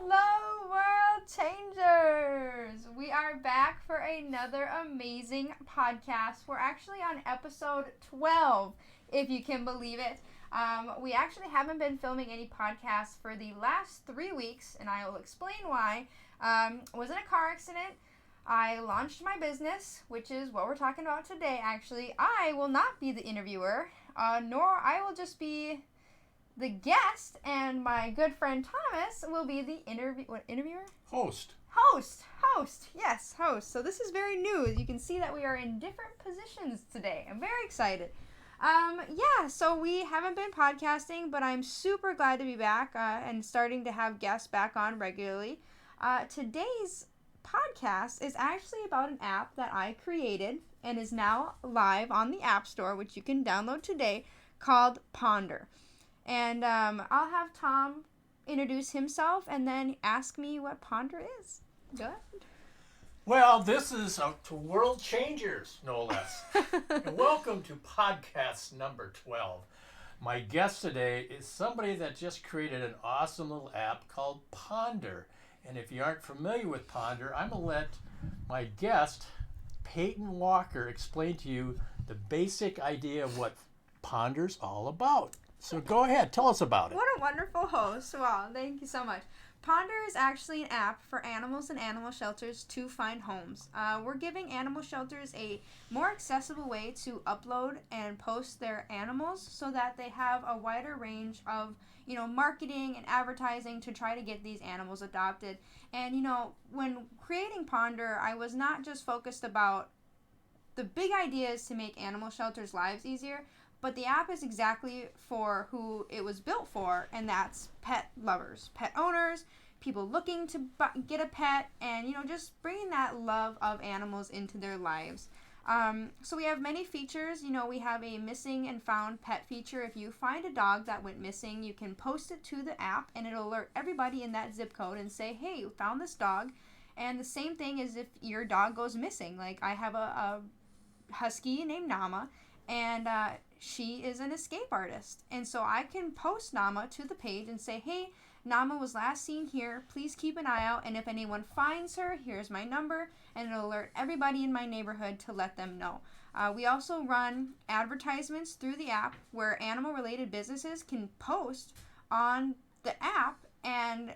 Hello, world changers! We are back for another amazing podcast. We're actually on episode 12, if you can believe it. We actually haven't been filming any podcasts for the last 3 weeks, and I will explain why. Was in a car accident. I launched my business, which is what we're talking about today, actually. I will not be the interviewer, nor I will just be the guest, and my good friend Thomas will be the interviewer? Host. Yes, host. So this is very new. You can see that we are in different positions today. I'm very excited. So we haven't been podcasting, but I'm super glad to be back and starting to have guests back on regularly. Today's podcast is actually about an app that I created and is now live on the App Store, which you can download today, called Pawndr. And I'll have Tom introduce himself and then ask me what Pawndr is. Go ahead. Well, this is to World Changers, no less. And welcome to podcast number 12. My guest today is somebody that just created an awesome little app called Pawndr. And if you aren't familiar with Pawndr, I'm going to let my guest, Peyton Walker, explain to you the basic idea of what Pawndr's all about. So go ahead, tell us about it. What a wonderful host. Wow, thank you so much. Pawndr is actually an app for animals and animal shelters to find homes. We're giving animal shelters a more accessible way to upload and post their animals so that they have a wider range of, marketing and advertising to try to get these animals adopted. And, when creating Pawndr, I was not just focused about the big ideas to make animal shelters' lives easier, but the app is exactly for who it was built for, and that's pet lovers, pet owners, people looking to get a pet, and, just bringing that love of animals into their lives. So we have many features. We have a missing and found pet feature. If you find a dog that went missing, you can post it to the app, and it'll alert everybody in that zip code and say, hey, you found this dog. And the same thing is if your dog goes missing. Like, I have a husky named Nama, and she is an escape artist. And so I can post Nama to the page and say, hey, Nama was last seen here. Please keep an eye out. And if anyone finds her, here's my number. And it'll alert everybody in my neighborhood to let them know. We also run advertisements through the app where animal-related businesses can post on the app and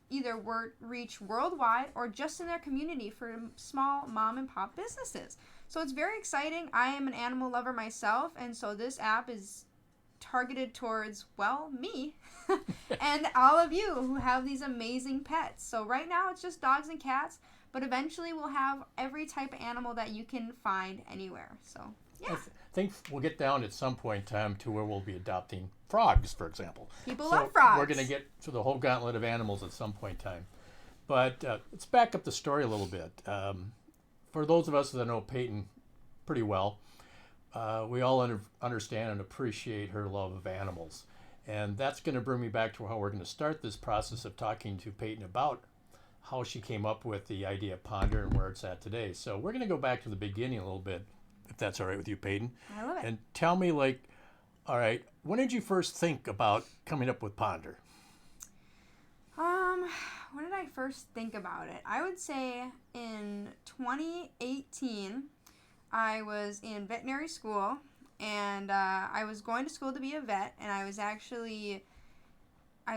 either reach worldwide or just in their community for small mom-and-pop businesses. So it's very exciting. I am an animal lover myself, and so this app is targeted towards, me and all of you who have these amazing pets. So right now it's just dogs and cats, but eventually we'll have every type of animal that you can find anywhere. So, yeah. I think we'll get down at some point in time to where we'll be adopting frogs, for example. People love frogs. We're going to get to the whole gauntlet of animals at some point in time. But let's back up the story a little bit. For those of us that know Peyton pretty well, we all understand and appreciate her love of animals. And that's going to bring me back to how we're going to start this process of talking to Peyton about how she came up with the idea of Pawndr and where it's at today. So we're going to go back to the beginning a little bit, if that's all right with you, Peyton. I love it. And tell me, all right, when did you first think about coming up with Pawndr? When did I first think about it? I would say in 2018, I was in veterinary school, and I was going to school to be a vet, and I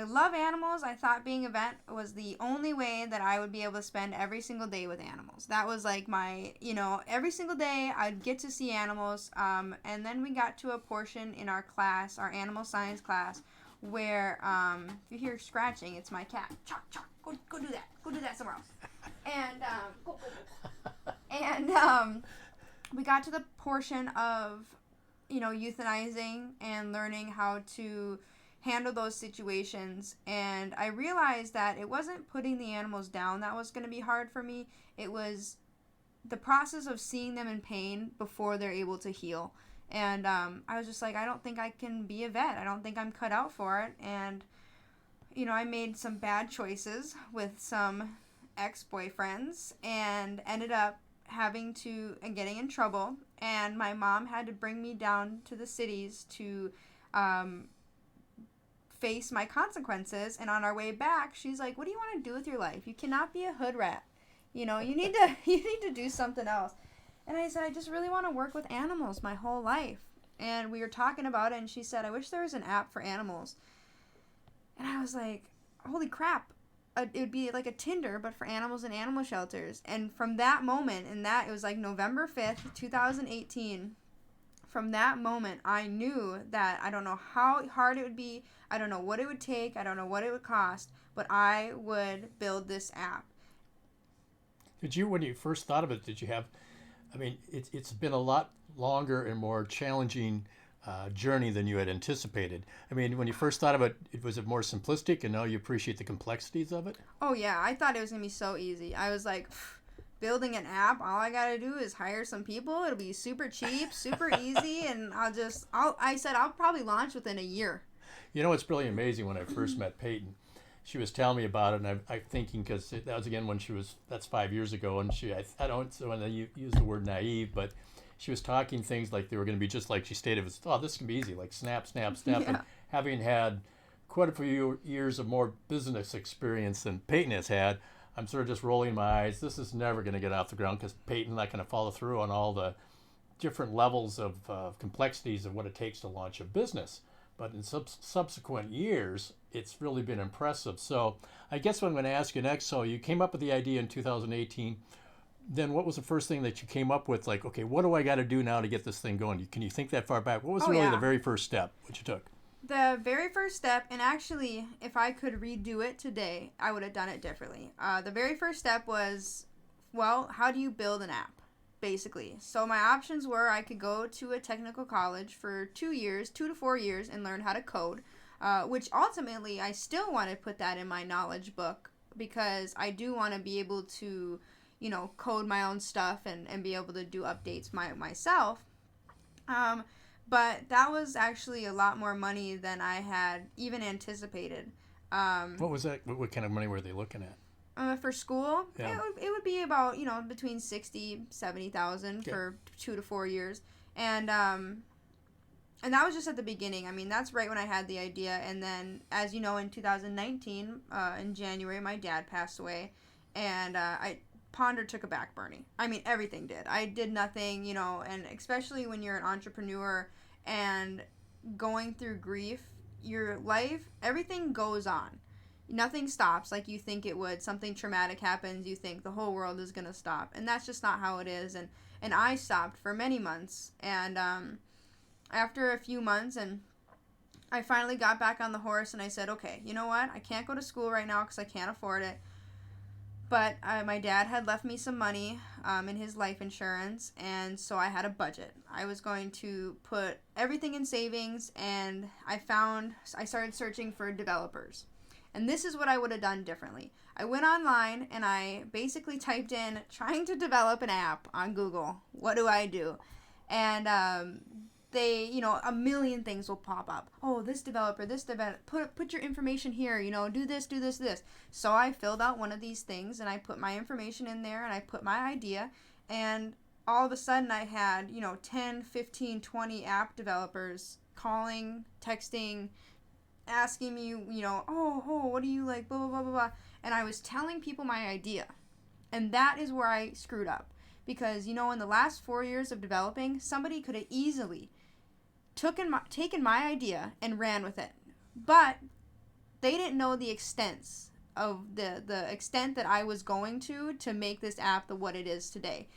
love animals. I thought being a vet was the only way that I would be able to spend every single day with animals. That was like my, every single day I'd get to see animals, and then we got to a portion in our class, our animal science class, where if you hear scratching, it's my cat. Chuck, Chuck, go do that. Go do that somewhere else. And we got to the portion of, euthanizing and learning how to handle those situations. And I realized that it wasn't putting the animals down that was going to be hard for me. It was the process of seeing them in pain before they're able to heal. And I was just like, I don't think I can be a vet. I don't think I'm cut out for it. And, I made some bad choices with some ex-boyfriends and ended up getting in trouble. And my mom had to bring me down to the cities to face my consequences. And on our way back, she's like, what do you want to do with your life? You cannot be a hood rat. You know, you need to do something else. And I said, I just really want to work with animals my whole life. And we were talking about it, and she said, I wish there was an app for animals. And I was like, holy crap. It would be like a Tinder, but for animals and animal shelters. And from that moment, it was like November 5th, 2018. From that moment, I knew that I don't know how hard it would be. I don't know what it would take. I don't know what it would cost. But I would build this app. Did you, when you first thought of it, did you have, I mean, it's been a lot longer and more challenging journey than you had anticipated. I mean, when you first thought of it, was it more simplistic, and now you appreciate the complexities of it? Oh, yeah. I thought it was going to be so easy. I was like, building an app, all I got to do is hire some people. It'll be super cheap, super easy, and I said I'll probably launch within a year. You know, it's really amazing. When I first met Peyton, she was telling me about it, and I'm thinking, because that was, again, that's 5 years ago, and I don't want to use the word naive, but she was talking things like they were going to be just like she stated. This can be easy, like snap, snap, snap. Yeah. And having had quite a few years of more business experience than Peyton has had, I'm sort of just rolling my eyes. This is never going to get off the ground, because Peyton's not going to follow through on all the different levels of complexities of what it takes to launch a business. But in subsequent years, it's really been impressive. So I guess what I'm going to ask you next, so you came up with the idea in 2018. Then what was the first thing that you came up with? Like, okay, what do I got to do now to get this thing going? Can you think that far back? What was the very first step what you took? The very first step, and actually, if I could redo it today, I would have done it differently. The very first step was, well, how do you build an app, basically? So my options were I could go to a technical college for 2 to 4 years, and learn how to code, which ultimately I still want to put that in my knowledge book, because I do want to be able to, you know, code my own stuff and be able to do updates myself. But that was actually a lot more money than I had even anticipated. What was that? What kind of money were they looking at? For school, Yeah. it would be about, you know, between 60, 70,000 Okay. for 2 to 4 years. And that was just at the beginning. I mean, that's right when I had the idea. And then, as you know, in 2019, in January, my dad passed away. And Pawndr took a back burning. I mean, everything did. I did nothing, you know, and especially when you're an entrepreneur and going through grief, your life, everything goes on. Nothing stops like you think it would. Something traumatic happens, you think the whole world is going to stop. And that's just not how it is. And I stopped for many months. And after a few months, and I finally got back on the horse, and I said, okay, you know what? I can't go to school right now because I can't afford it. But my dad had left me some money in his life insurance, and so I had a budget. I was going to put everything in savings, and I started searching for developers. And this is what I would have done differently. I went online, and I basically typed in, trying to develop an app on Google. What do I do? And they, you know, a million things will pop up. Oh, this developer, put your information here, you know, do this. So I filled out one of these things, and I put my information in there, and I put my idea, and all of a sudden I had, you know, 10, 15, 20 app developers calling, texting, asking me, you know, oh, what do you like, blah, blah, blah, blah, blah. And I was telling people my idea. And that is where I screwed up. Because, you know, in the last 4 years of developing, somebody could have easily taken my idea and ran with it. But they didn't know the extents of the extent that I was going to make this app what it is today.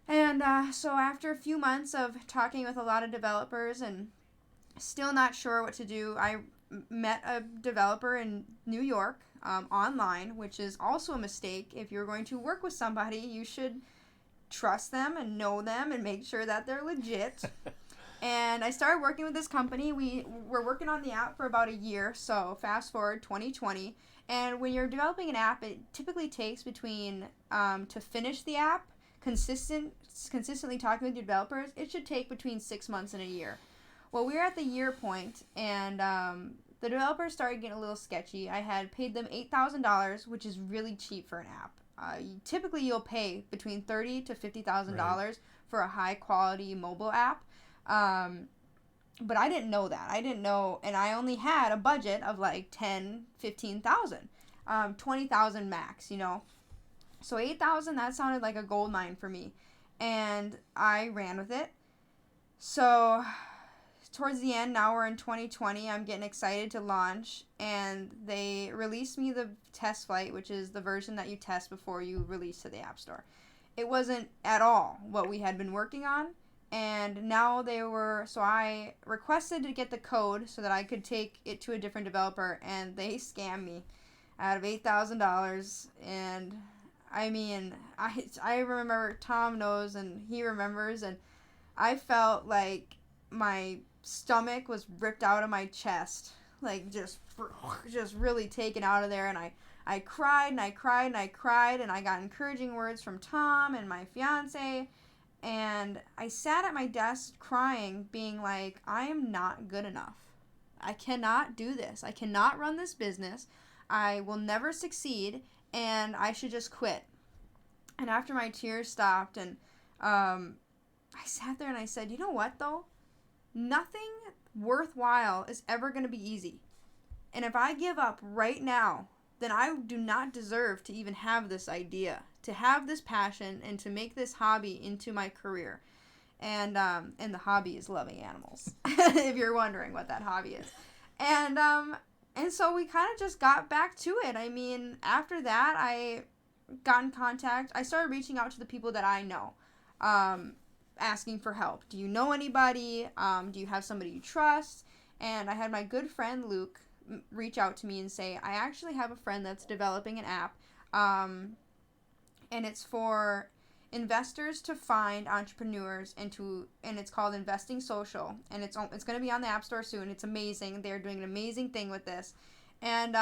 And so after a few months of talking with a lot of developers and still not sure what to do, I met a developer in New York online, which is also a mistake. If you're going to work with somebody, you should trust them and know them and make sure that they're legit. And I started working with this company. We were working on the app for about a year, so fast forward 2020. And when you're developing an app, it typically takes between, to finish the app, consistently talking with your developers, it should take between 6 months and a year. Well, we were at the year point, and the developers started getting a little sketchy. I had paid them $8,000, which is really cheap for an app. Typically, you'll pay between $30,000 to $50,000 for a high-quality mobile app. But I didn't know that. I didn't know, and I only had a budget of like 10, 15,000, 20,000 max, you know. So 8,000, that sounded like a gold mine for me. And I ran with it. So towards the end, now we're in 2020, I'm getting excited to launch, and they released me the test flight, which is the version that you test before you release to the App Store. It wasn't at all what we had been working on, and now so I requested to get the code so that I could take it to a different developer, and they scammed me out of $8,000, and I mean, I remember, Tom knows, and he remembers, and I felt like my stomach was ripped out of my chest, like just really taken out of there, and I cried and I cried and I cried, and I got encouraging words from Tom and my fiance, and I sat at my desk crying, being like, I am not good enough. I cannot do this. I cannot run this business. I will never succeed, and I should just quit. And after my tears stopped, and I sat there and I said, you know what, though? Nothing worthwhile is ever going to be easy. And if I give up right now, then I do not deserve to even have this idea, to have this passion, and to make this hobby into my career. And the hobby is loving animals, if you're wondering what that hobby is. And so we kind of just got back to it. I mean, after that, I got in contact. I started reaching out to the people that I know, asking for help. Do you know anybody? Do you have somebody you trust? And I had my good friend Luke reach out to me and say, I actually have a friend that's developing an app, and it's for investors to find entrepreneurs, and it's called Investing Social, and it's going to be on the App Store soon. It's amazing. They're doing an amazing thing with this. And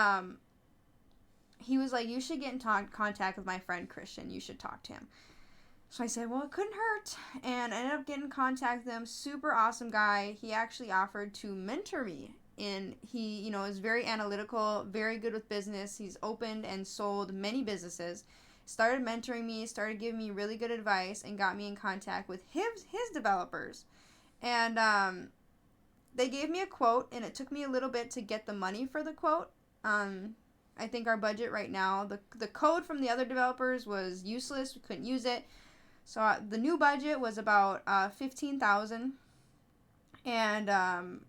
he was like, you should get in contact with my friend Christian. You should talk to him. So I said, well, it couldn't hurt. And I ended up getting in contact with him. Super awesome guy. He actually offered to mentor me. And he, is very analytical, very good with business. He's opened and sold many businesses. Started mentoring me, started giving me really good advice, and got me in contact with his developers. And they gave me a quote, and it took me a little bit to get the money for the quote. I think our budget right now, the code from the other developers was useless. We couldn't use it. So the new budget was about $15,000, and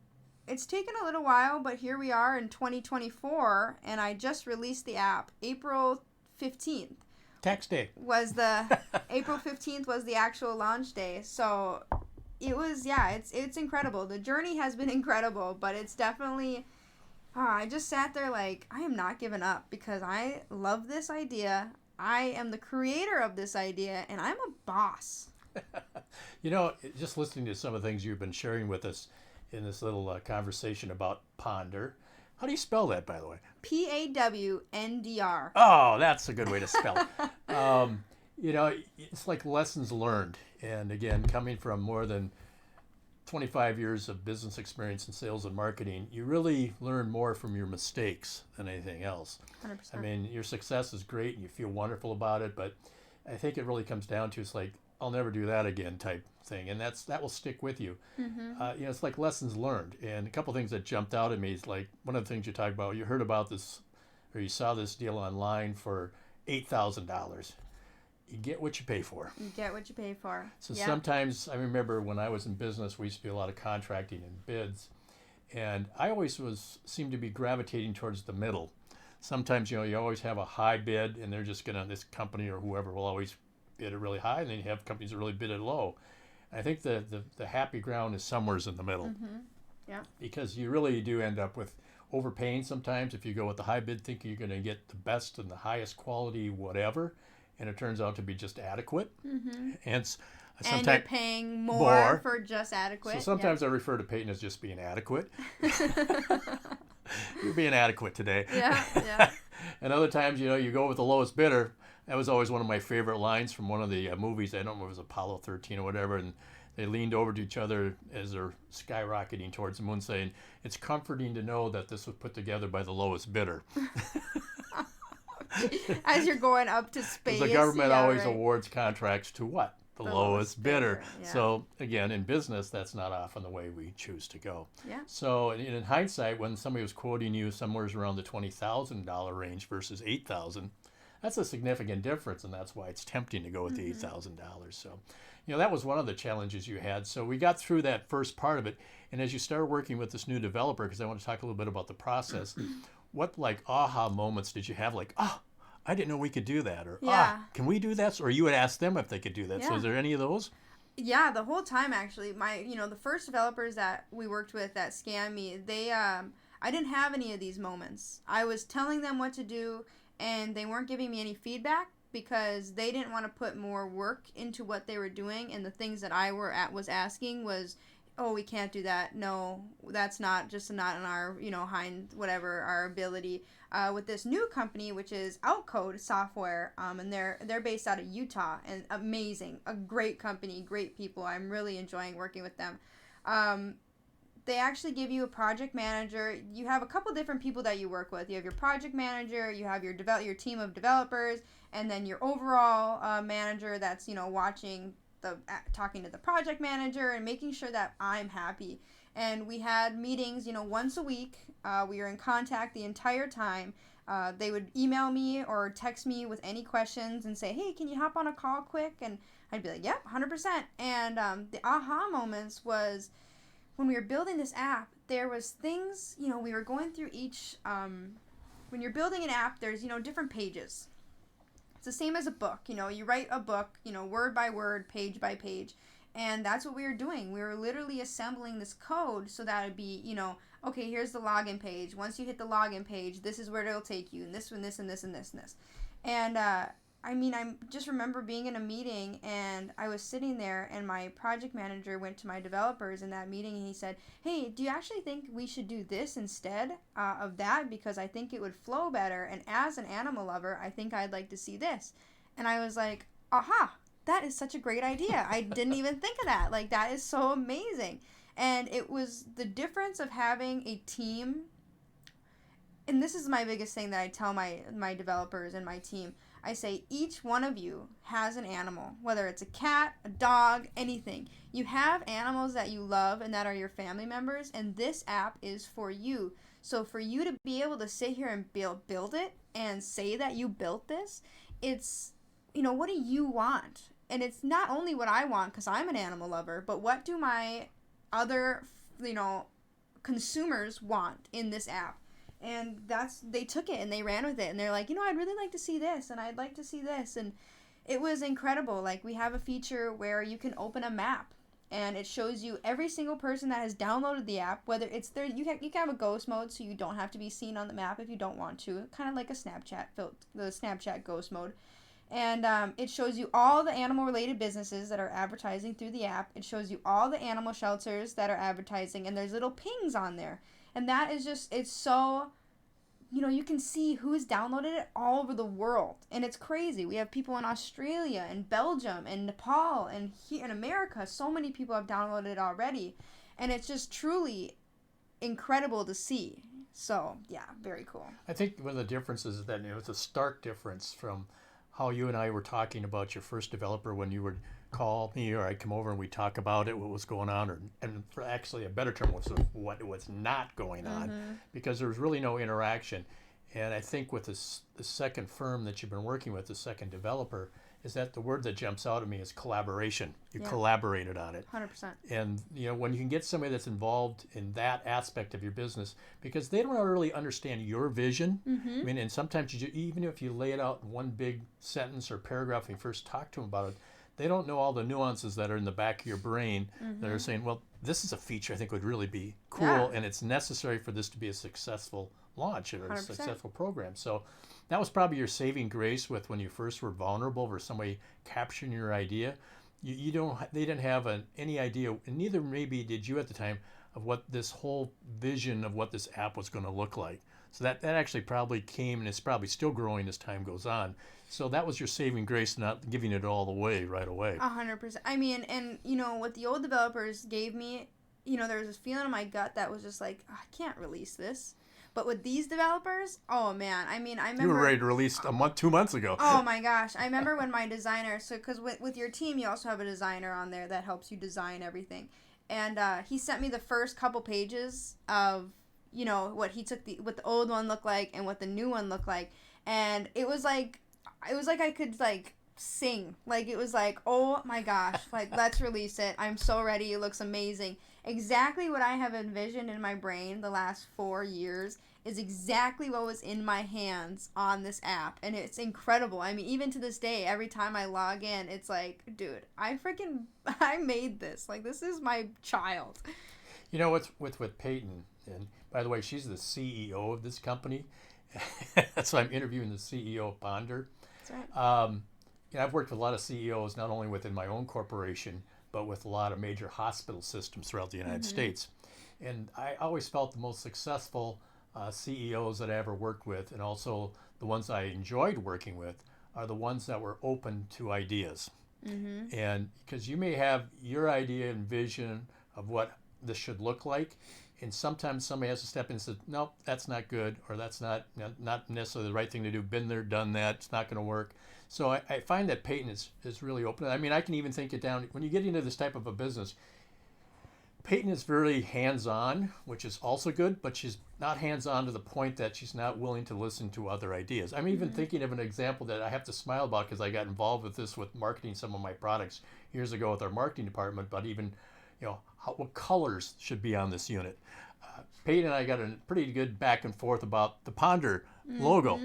it's taken a little while, but here we are in 2024, and I just released the app. April 15th. Tax day. April 15th was the actual launch day. So it was, it's incredible. The journey has been incredible, but it's definitely, I just sat there like, I am not giving up, because I love this idea. I am the creator of this idea, and I'm a boss. Just listening to some of the things you've been sharing with us in this little conversation about Pawndr. How do you spell that, by the way? Pawndr. Oh, that's a good way to spell it. It's like lessons learned. And again, coming from more than 25 years of business experience in sales and marketing, you really learn more from your mistakes than anything else. 100%. I mean, your success is great and you feel wonderful about it, but I think it really comes down to, it's like, I'll never do that again type thing, and that will stick with you. Mm-hmm. It's like lessons learned. And a couple things that jumped out at me is, like, one of the things you talked about, you heard about this, or you saw this deal online for $8,000. You get what you pay for. You get what you pay for. So sometimes, I remember when I was in business, we used to do a lot of contracting and bids, and I always seemed to be gravitating towards the middle. Sometimes, you always have a high bid, and they're just this company or whoever will always bid it really high, and then you have companies that really bid it low. And I think the happy ground is somewhere in the middle. Mm-hmm. Yeah. Because you really do end up with overpaying sometimes if you go with the high bid, thinking you're going to get the best and the highest quality whatever, and it turns out to be just adequate. Mm-hmm. And sometimes you're paying more for just adequate. So sometimes I refer to Peyton as just being adequate. You're being adequate today. Yeah. And other times, you go with the lowest bidder. That was always one of my favorite lines from one of the movies. I don't know if it was Apollo 13 or whatever, and they leaned over to each other as they're skyrocketing towards the moon, saying, "It's comforting to know that this was put together by the lowest bidder." As you're going up to space. The government always awards contracts to what? the lowest bidder. Yeah. So again, in business, that's not often the way we choose to go. Yeah. So in hindsight, when somebody was quoting you somewhere around the $20,000 range versus $8,000, that's a significant difference, and that's why it's tempting to go with the $8,000. So, that was one of the challenges you had. So we got through that first part of it, and as you started working with this new developer, because I want to talk a little bit about the process, what aha moments did you have? Like, I didn't know we could do that, or can we do that? Or you would ask them if they could do that. Yeah. So is there any of those? Yeah, the whole time actually. The first developers that we worked with that scammed me, I didn't have any of these moments. I was telling them what to do, and they weren't giving me any feedback because they didn't want to put more work into what they were doing, and the things that I was asking was, oh, we can't do that. No, that's not in our, our ability. With this new company, which is Outcode Software, and they're based out of Utah, and amazing, a great company, great people. I'm really enjoying working with them. They actually give you a project manager. You have a couple different people that you work with. You have your project manager, you have your team of developers, and then your overall manager that's talking to the project manager and making sure that I'm happy. And we had meetings, once a week. We were in contact the entire time. They would email me or text me with any questions and say, hey, can you hop on a call quick? And I'd be like, yep, 100%. And the aha moments was when we were building this app, there was things, we were going through each, when you're building an app, there's, different pages. It's the same as a book. You write a book, word by word, page by page. And that's what we were doing. We were literally assembling this code so that it'd be, okay, here's the login page. Once you hit the login page, this is where it'll take you, and this and this and this and this and this. And I just remember being in a meeting, and I was sitting there, and my project manager went to my developers in that meeting, and he said, hey, do you actually think we should do this instead of that? Because I think it would flow better, and as an animal lover, I think I'd like to see this. And I was like, aha, that is such a great idea. I didn't even think of that. Like, that is so amazing. And it was the difference of having a team. And this is my biggest thing that I tell my developers and my team. I say each one of you has an animal, whether it's a cat, a dog, anything. You have animals that you love and that are your family members, and this app is for you. So for you to be able to sit here and build it and say that you built this, it's, what do you want? And it's not only what I want because I'm an animal lover, but what do my other, consumers want in this app? And they took it and they ran with it, and they're like, I'd really like to see this, and I'd like to see this. And it was incredible. Like, we have a feature where you can open a map, and it shows you every single person that has downloaded the app, whether it's there. You can have a ghost mode, so you don't have to be seen on the map if you don't want to, kind of like a the Snapchat ghost mode. And it shows you all the animal-related businesses that are advertising through the app. It shows you all the animal shelters that are advertising, and there's little pings on there. And that is just, it's so, you can see who's downloaded it all over the world. And it's crazy. We have people in Australia and Belgium and Nepal and here in America. So many people have downloaded it already. And it's just truly incredible to see. So, yeah, very cool. I think one of the differences is that it's a stark difference from how you and I were talking about your first developer when you would call me or I'd come over and we'd talk about it, what was going on, and for actually a better term was what was not going on, because there was really no interaction. And I think with the second firm that you've been working with, the second developer, is that the word that jumps out at me is collaboration. You collaborated on it. 100%. And, when you can get somebody that's involved in that aspect of your business, because they don't really understand your vision. I mean, and sometimes even if you lay it out in one big sentence or paragraph when you first talk to them about it, they don't know all the nuances that are in the back of your brain that are saying, well, this is a feature I think would really be cool, and it's necessary for this to be a successable launch or a 100%. Successful program. So that was probably your saving grace with when you first were vulnerable for somebody capturing your idea. They didn't have any idea, and neither maybe did you at the time, of what this whole vision of what this app was going to look like. So that actually probably came, and it's probably still growing as time goes on. So that was your saving grace, not giving it all away right away. 100%. I mean, and what the old developers gave me, there was this feeling in my gut that was just like, I can't release this. But with these developers, oh man, I mean, I remember... You were ready to release 2 months ago. Oh my gosh. I remember when my designer, so because with your team, you also have a designer on there that helps you design everything. And he sent me the first couple pages of, you know, what the old one looked like and what the new one looked like. And it was like I could like sing. Like it was like, oh my gosh, like let's release it. I'm so ready. It looks amazing. Exactly what I have envisioned in my brain the last 4 years is exactly what was in my hands on this app. And it's incredible. I mean, even to this day, every time I log in, it's like, dude, I made this. Like, this is my child. You know, what's with Peyton, and by the way, she's the CEO of this company. So I'm interviewing the CEO of Pawndr. That's right. I've worked with a lot of CEOs, not only within my own corporation, but with a lot of major hospital systems throughout the United States. And I always felt the most successful CEOs that I ever worked with, and also the ones I enjoyed working with, are the ones that were open to ideas. And because you may have your idea and vision of what this should look like, and sometimes somebody has to step in and say, nope, that's not good, or that's not necessarily the right thing to do. Been there, done that. It's not going to work. So I find that Peyton is really open. I mean, I can even think it down. When you get into this type of a business, Peyton is very hands-on, which is also good, but she's not hands-on to the point that she's not willing to listen to other ideas. I'm even thinking of an example that I have to smile about because I got involved with this with marketing some of my products years ago with our marketing department, but even, you know, what colors should be on this unit. Peyton and I got a pretty good back and forth about the Pawndr logo.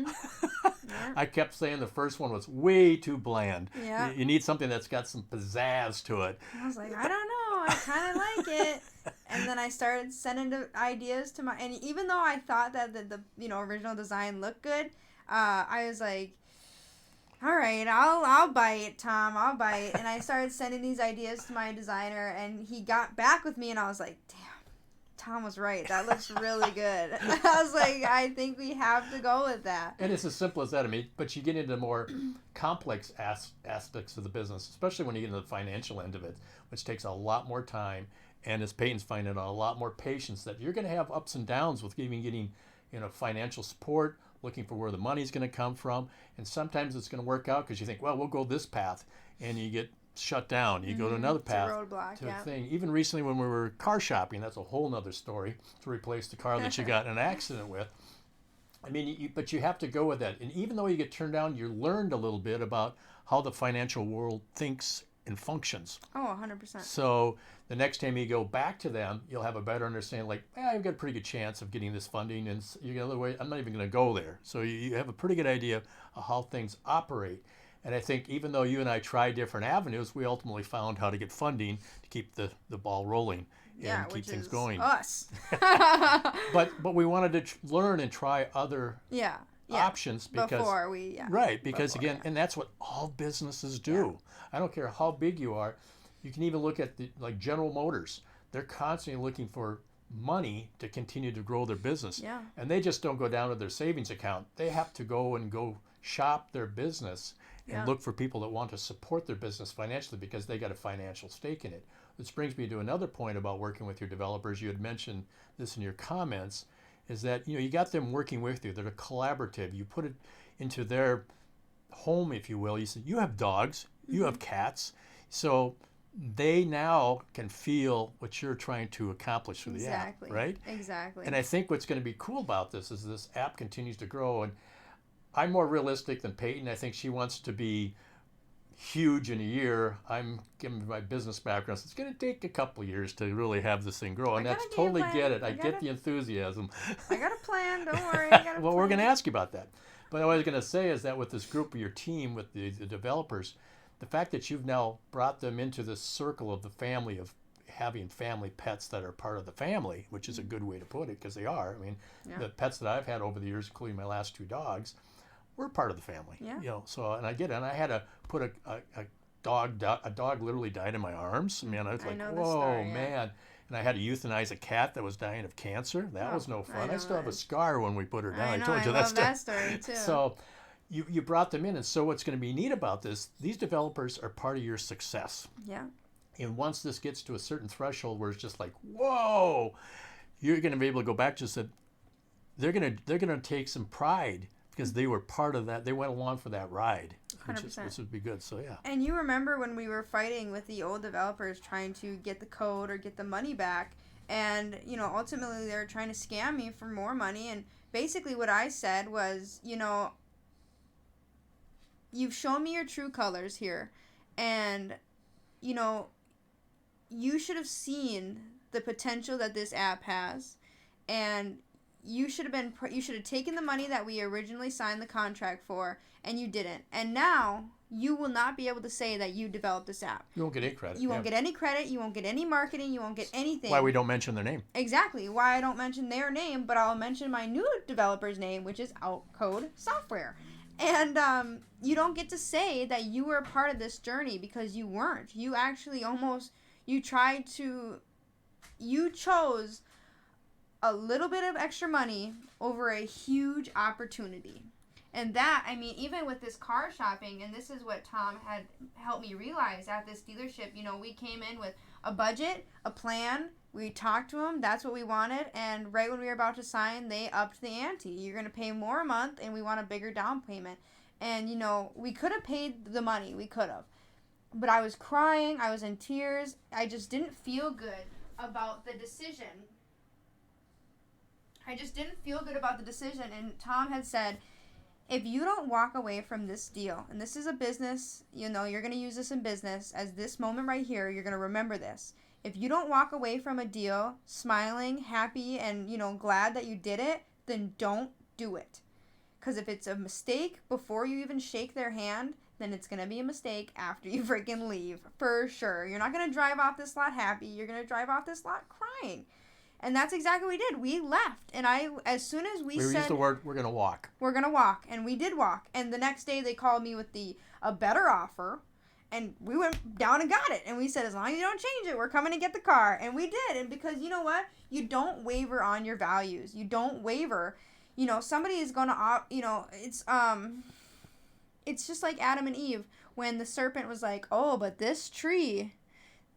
I kept saying the first one was way too bland. Yeah. You need something that's got some pizzazz to it. I was like, I don't know, I kind of like it. And then I started sending ideas to and even though I thought that the original design looked good, I was like, all right, I'll bite, Tom, I'll bite. And I started sending these ideas to my designer, and he got back with me, and I was like, damn, Tom was right. That looks really good. I was like, I think we have to go with that. And it's as simple as that. I mean, but you get into more complex aspects of the business, especially when you get into the financial end of it, which takes a lot more time. And as Peyton's finding, a lot more patience, that you're going to have ups and downs with even getting, financial support, looking for where the money's going to come from. And sometimes it's going to work out because you think, well, we'll go this path, and you get shut down. You go to another path, it's a roadblock, to a thing. Even recently when we were car shopping, that's a whole nother story, to replace the car that you got in an accident with. I mean, but you have to go with that. And even though you get turned down, you learned a little bit about how the financial world thinks and functions. Oh, 100%. So the next time you go back to them, you'll have a better understanding, like, I've got a pretty good chance of getting this funding, and the other way, I'm not even going to go there. So you have a pretty good idea of how things operate. And I think even though you and I tried different avenues, we ultimately found how to get funding to keep the ball rolling and keep things going. Us. but we wanted to learn and try other options because again, and that's what all businesses do. I don't care how big you are. You can even look at like General Motors. They're constantly looking for money to continue to grow their business. Yeah. And they just don't go down to their savings account. They have to go shop their business and look for people that want to support their business financially because they got a financial stake in it. Which brings me to another point about working with your developers. You had mentioned this in your comments, is that you got them working with you. They're collaborative. You put it into their home, if you will. You said you have dogs, you have cats, so they now can feel what you're trying to accomplish through the app, right? Exactly. And I think what's going to be cool about this is this app continues to grow, and I'm more realistic than Peyton. I think she wants to be huge in a year. I'm giving my business background, so it's going to take a couple years to really have this thing grow, and that's totally get it. I get the enthusiasm. I got a plan. Don't worry. Well, we're going to ask you about that. But what I was going to say is that with this group of your team, with the developers, the fact that you've now brought them into this circle of the family of having family pets that are part of the family, which is a good way to put it because they are. I mean, the pets that I've had over the years, including my last 2 dogs, we're part of the family. Yeah. So, and I get it. And I had to put a dog literally died in my arms. I mean, I was like, whoa, man. And I had to euthanize a cat that was dying of cancer. That was no fun. I still have a scar when we put her down. I told you that story too. So you brought them in. And so what's going to be neat about this, these developers are part of your success. Yeah. And once this gets to a certain threshold where it's just like, whoa, you're going to be able to go back to say, they're gonna take some pride because they were part of that. They went along for that ride, which would be good. So yeah. And you remember when we were fighting with the old developers trying to get the code or get the money back, and ultimately they were trying to scam me for more money. And basically what I said was, you've shown me your true colors here, and you should have seen the potential that this app has, and you should have taken the money that we originally signed the contract for, and you didn't. And now you will not be able to say that you developed this app. You won't get any credit. You won't get any credit. You won't get any marketing. You won't get anything. Why we don't mention their name. Exactly. Why I don't mention their name, but I'll mention my new developer's name, which is Outcode Software. And you don't get to say that you were a part of this journey because you weren't. You actually you chose a little bit of extra money over a huge opportunity. And that, even with this car shopping, and this is what Tom had helped me realize at this dealership, we came in with a budget, a plan, we talked to them, that's what we wanted, and right when we were about to sign, they upped the ante. You're going to pay more a month, and we want a bigger down payment. And, we could have paid the money, we could have. But I was crying, I was in tears, I just didn't feel good about the decision. And Tom had said, if you don't walk away from this deal, and this is a business, you're going to use this in business, as this moment right here, you're going to remember this. If you don't walk away from a deal smiling, happy, and, glad that you did it, then don't do it. Because if it's a mistake before you even shake their hand, then it's going to be a mistake after you freaking leave, for sure. You're not going to drive off this lot happy. You're going to drive off this lot crying. And that's exactly what we did. We left. And as soon as we said... We used the word, we're going to walk. We're going to walk. And we did walk. And the next day they called me with a better offer. And we went down and got it. And we said, as long as you don't change it, we're coming to get the car. And we did. And because you know what? You don't waver on your values. You don't waver. Somebody is going to... It's just like Adam and Eve when the serpent was like, oh, but this tree,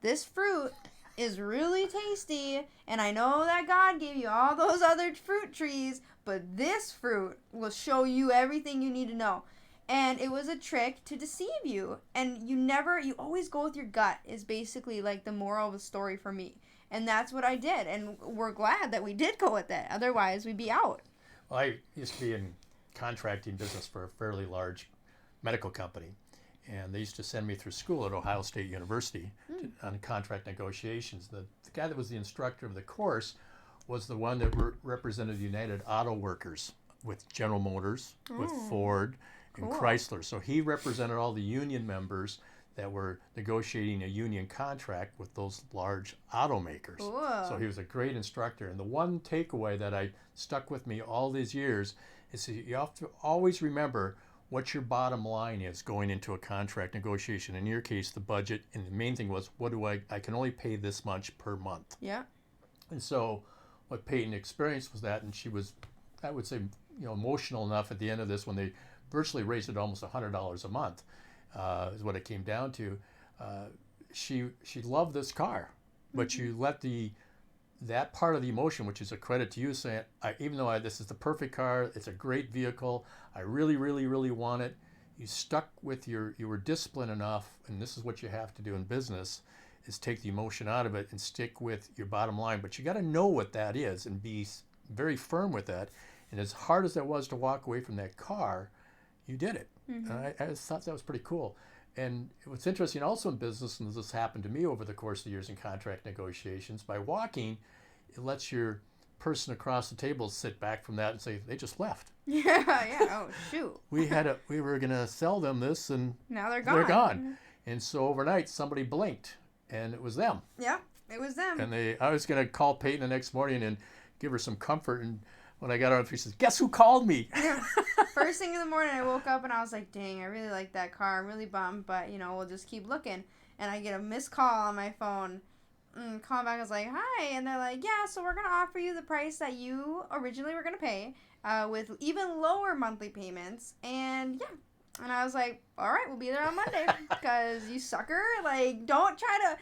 this fruit is really tasty, and I know that God gave you all those other fruit trees, but this fruit will show you everything you need to know. And it was a trick to deceive you. And you always go with your gut is basically like the moral of the story for me. And that's what I did. And we're glad that we did go with that. Otherwise, we'd be out. Well, I used to be in contracting business for a fairly large medical company. And they used to send me through school at Ohio State University on contract negotiations. The guy that was the instructor of the course was the one that represented the United Auto Workers with General Motors, with Ford, and Chrysler. So he represented all the union members that were negotiating a union contract with those large automakers. Cool. So he was a great instructor. And the one takeaway that I stuck with me all these years is that you have to always remember what your bottom line is going into a contract negotiation. In your case, the budget, and the main thing was, I can only pay this much per month. Yeah. And so what Peyton experienced was that, and she was, I would say, emotional enough at the end of this when they virtually raised it almost $100 a month, is what it came down to. She loved this car, but you let that part of the emotion, which is a credit to you, saying, even though this is the perfect car, it's a great vehicle, I really, really, really want it. You stuck with you were disciplined enough, and this is what you have to do in business, is take the emotion out of it and stick with your bottom line. But you got to know what that is and be very firm with that. And as hard as that was to walk away from that car, you did it. Mm-hmm. And I thought that was pretty cool. And what's interesting also in business, and this happened to me over the course of the years in contract negotiations, by walking, it lets your person across the table sit back from that and say, they just left. Yeah. Oh, shoot. We were going to sell them this, and now they're gone. Mm-hmm. And so overnight, somebody blinked, and it was them. Yeah, it was them. And I was going to call Peyton the next morning and give her some comfort. And when I got on, she says, guess who called me? Yeah. First thing in the morning, I woke up and I was like, dang, I really like that car. I'm really bummed, but, we'll just keep looking. And I get a missed call on my phone. Call back, I was like, hi. And they're like, yeah, so we're going to offer you the price that you originally were going to pay with even lower monthly payments. And, yeah. And I was like, all right, we'll be there on Monday because you sucker. Like, don't try to,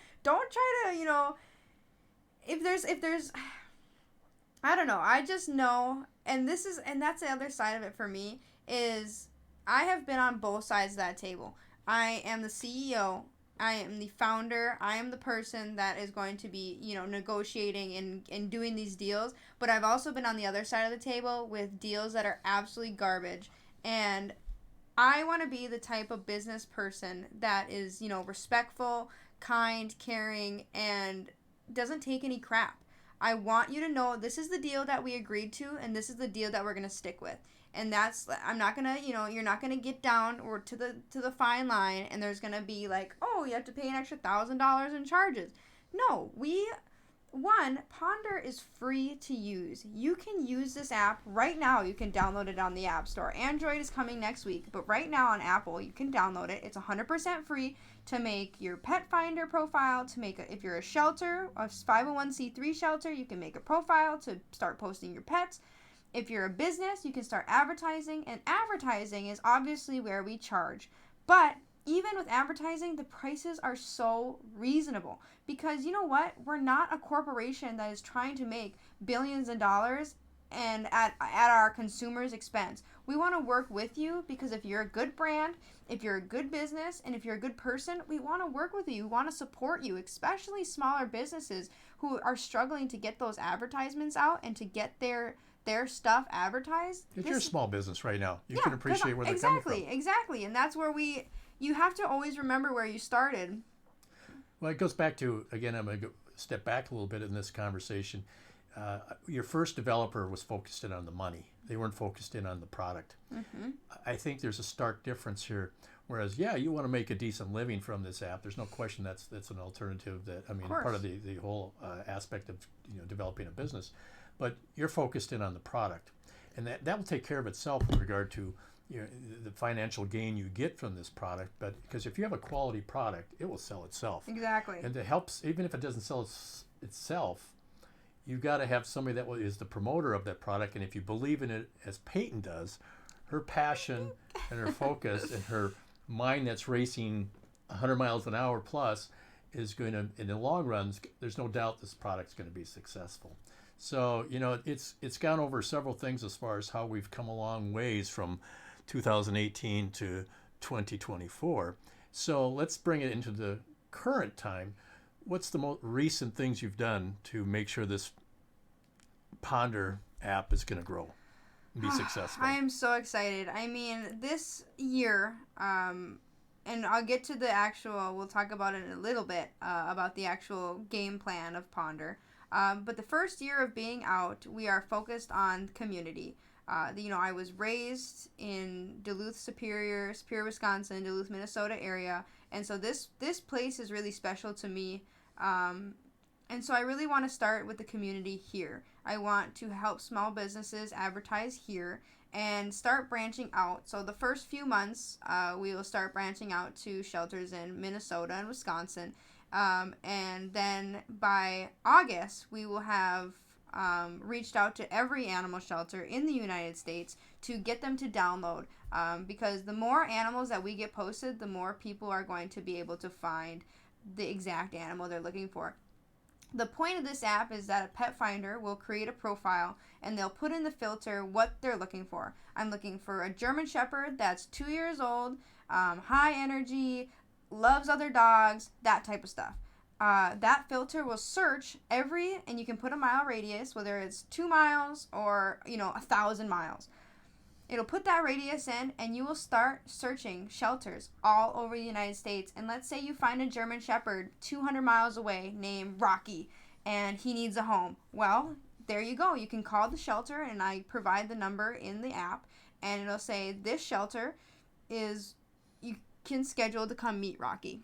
if there's, I don't know. I just know, and that's the other side of it for me is I have been on both sides of that table. I am the CEO. I am the founder. I am the person that is going to be, negotiating and doing these deals. But I've also been on the other side of the table with deals that are absolutely garbage. And I want to be the type of business person that is, respectful, kind, caring, and doesn't take any crap. I want you to know this is the deal that we agreed to, and this is the deal that we're gonna stick with. And I'm not gonna, you're not gonna get down or to the fine line, and there's gonna be like, oh, you have to pay an extra $1,000 in charges. No, Pawndr is free to use. You can use this app right now. You can download it on the App Store. Android is coming next week, but right now on Apple, you can download it. It's 100% free to make your pet finder profile, if you're a shelter, a 501c3 shelter, you can make a profile to start posting your pets. If you're a business, you can start advertising, and advertising is obviously where we charge. But even with advertising, the prices are so reasonable because you know what? We're not a corporation that is trying to make billions of dollars and at our consumers' expense. We want to work with you because if you're a good brand, if you're a good business, and if you're a good person, we want to work with you. We want to support you, especially smaller businesses who are struggling to get those advertisements out and to get their stuff advertised. If you're a small business right now, you can appreciate where they're coming from. Exactly. And that's where you have to always remember where you started. Well, it goes back to, again, I'm going to step back a little bit in this conversation. Your first developer was focused in on the money. They weren't focused in on the product. Mm-hmm. I think there's a stark difference here. Whereas, you want to make a decent living from this app. There's no question that's an alternative part of the whole aspect of developing a business. But you're focused in on the product. And that will take care of itself with regard to the financial gain you get from this product. But because if you have a quality product, it will sell itself. Exactly. And it helps, even if it doesn't sell itself, you've got to have somebody that is the promoter of that product. And if you believe in it, as Peyton does, her passion and her focus and her mind that's racing 100 miles an hour plus is going to, in the long run, there's no doubt this product's going to be successful. So, it's gone over several things as far as how we've come a long ways from 2018 to 2024. So let's bring it into the current time. What's the most recent things you've done to make sure this Pawndr app is going to grow and be successful? I am so excited. I mean, this year, and I'll get to we'll talk about it in a little bit, about the actual game plan of Pawndr. But the first year of being out, we are focused on community. I was raised in Duluth, Superior, Wisconsin, Duluth, Minnesota area. And so this place is really special to me. And so I really want to start with the community here. I want to help small businesses advertise here and start branching out. So the first few months, we will start branching out to shelters in Minnesota and Wisconsin. And then by August, we will have reached out to every animal shelter in the United States to get them to download. Because the more animals that we get posted, the more people are going to be able to find the exact animal they're looking for. The point of this app is that a pet finder will create a profile and they'll put in the filter what they're looking for. I'm looking for a German Shepherd that's 2 years old, high energy, loves other dogs, that type of stuff. That filter will search and you can put a mile radius, whether it's 2 miles or 1,000 miles. It'll put that radius in and you will start searching shelters all over the United States. And let's say you find a German Shepherd 200 miles away named Rocky and he needs a home. Well, there you go. You can call the shelter and I provide the number in the app and it'll say this shelter you can schedule to come meet Rocky.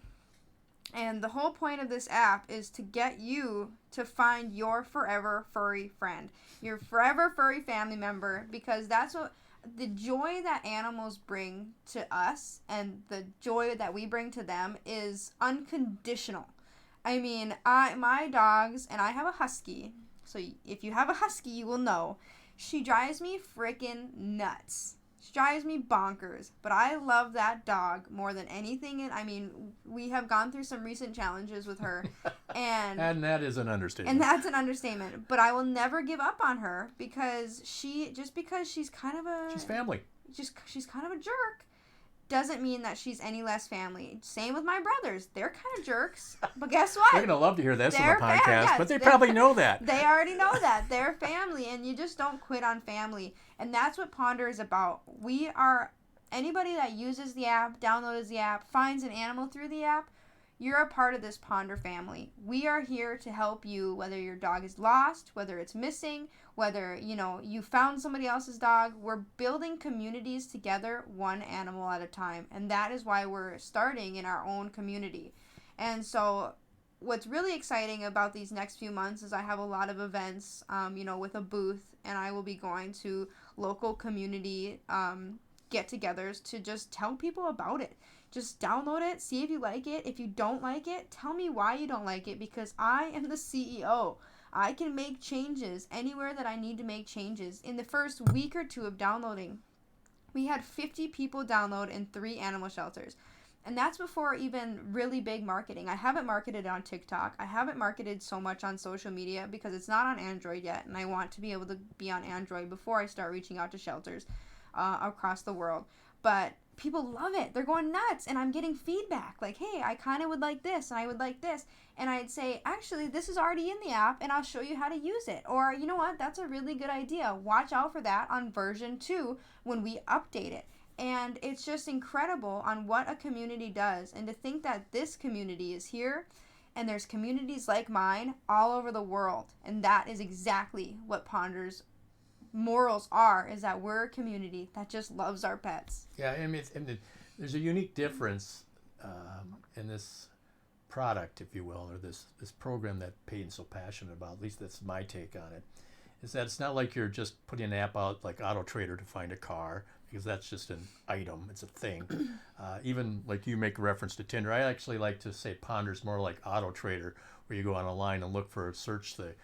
And the whole point of this app is to get you to find your forever furry friend, your forever furry family member, because that's what the joy that animals bring to us and the joy that we bring to them is unconditional. I mean, my dogs, and I have a husky, so if you have a husky, you will know, she drives me freaking nuts. She drives me bonkers, but I love that dog more than anything. And I mean, we have gone through some recent challenges with her, and that is an understatement. And that's an understatement. But I will never give up on her because because she's kind of a she's family. She's kind of a jerk. Doesn't mean that she's any less family. Same with my brothers. They're kind of jerks. But guess what? They're going to love to hear this on the podcast, but they probably know that. They already know that. They're family, and you just don't quit on family. And that's what Pawndr is about. We are, anybody that uses the app, downloads the app, finds an animal through the app, you're a part of this Pawndr family. We are here to help you, whether your dog is lost, whether it's missing, whether, you found somebody else's dog. We're building communities together, one animal at a time. And that is why we're starting in our own community. And so what's really exciting about these next few months is I have a lot of events, with a booth, and I will be going to local community get-togethers to just tell people about it. Just download it, see if you like it. If you don't like it, tell me why you don't like it, because I am the CEO. I can make changes anywhere that I need to make changes. In the first week or two of downloading, we had 50 people download in 3 animal shelters. And that's before even really big marketing. I haven't marketed on TikTok. I haven't marketed so much on social media because it's not on Android yet. And I want to be able to be on Android before I start reaching out to shelters across the world. But people love it. They're going nuts. And I'm getting feedback like, hey, I kind of would like this and I would like this. And I'd say, actually, this is already in the app and I'll show you how to use it. Or, you know what? That's a really good idea. Watch out for that on version 2 when we update it. And it's just incredible on what a community does. And to think that this community is here and there's communities like mine all over the world. And that is exactly what Pawndr's morals are, is that we're a community that just loves our pets. Yeah, I mean, there's a unique difference in this product, if you will, or this program that Peyton's so passionate about. At least that's my take on it. Is that it's not like you're just putting an app out like Auto Trader to find a car, because that's just an item. It's a thing. Even like you make reference to Tinder, I actually like to say Pawndr's more like Auto Trader, where you go on a line and look for, search the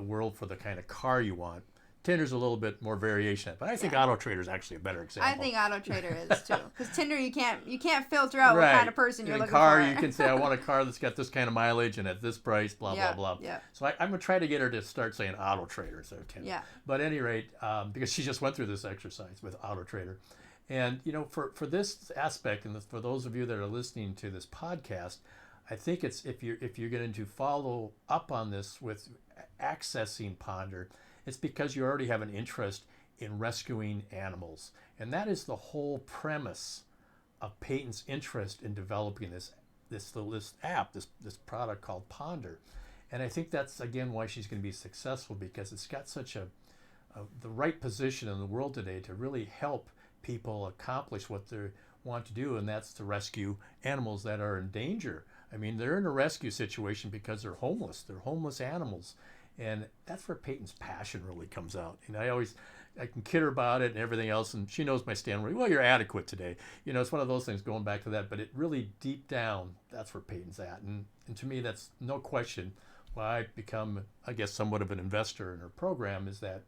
world for the kind of car you want. Tinder's a little bit more variation, but I think Auto Trader is actually a better example. I think Auto Trader is too, because Tinder you can't filter out what kind of person you're looking for. You can say I want a car that's got this kind of mileage and at this price, blah blah blah. Yeah. So I'm gonna try to get her to start saying Auto Trader instead of Tinder. Yeah. But at any rate, because she just went through this exercise with Auto Trader, and for this aspect, and for those of you that are listening to this podcast, I think it's if you're going to follow up on this with accessing Pawndr, it's because you already have an interest in rescuing animals. And that is the whole premise of Peyton's interest in developing this app, this product called Pawndr. And I think that's, again, why she's going to be successful, because it's got such the right position in the world today to really help people accomplish what they want to do, and that's to rescue animals that are in danger. I mean, they're in a rescue situation because they're homeless. They're homeless animals. And that's where Peyton's passion really comes out. And I can kid her about it and everything else, and she knows my stand. Well, you're adequate today. It's one of those things going back to that, but it really deep down, that's where Peyton's at. And to me, that's no question why I've become, I guess, somewhat of an investor in her program, is that